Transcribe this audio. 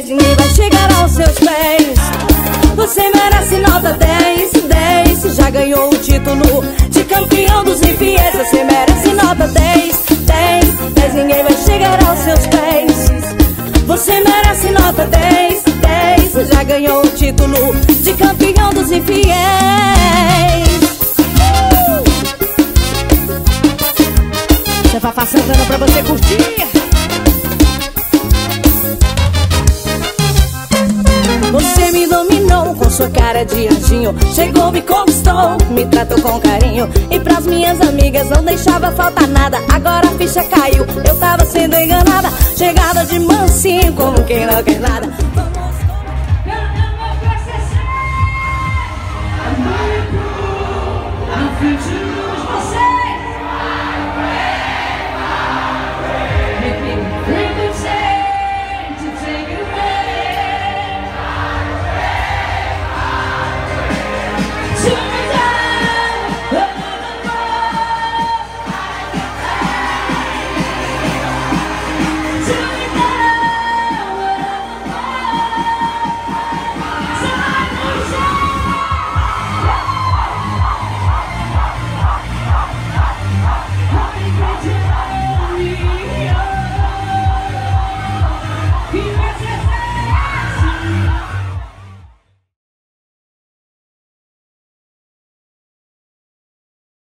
10, ninguém vai chegar aos seus pés. Você merece nota 10, 10. Já ganhou o título de campeão dos infiéis. Você merece nota 10, 10, 10. Ninguém vai chegar aos seus pés. Você merece nota 10, 10. Já ganhou o título de campeão dos infiéis. Você vai passando pra você curtir. Você me dominou com sua cara de anjinho. Chegou, me conquistou, me tratou com carinho. E pras minhas amigas não deixava faltar nada. Agora a ficha caiu, eu tava sendo enganada. Chegava de mansinho como quem não quer nada.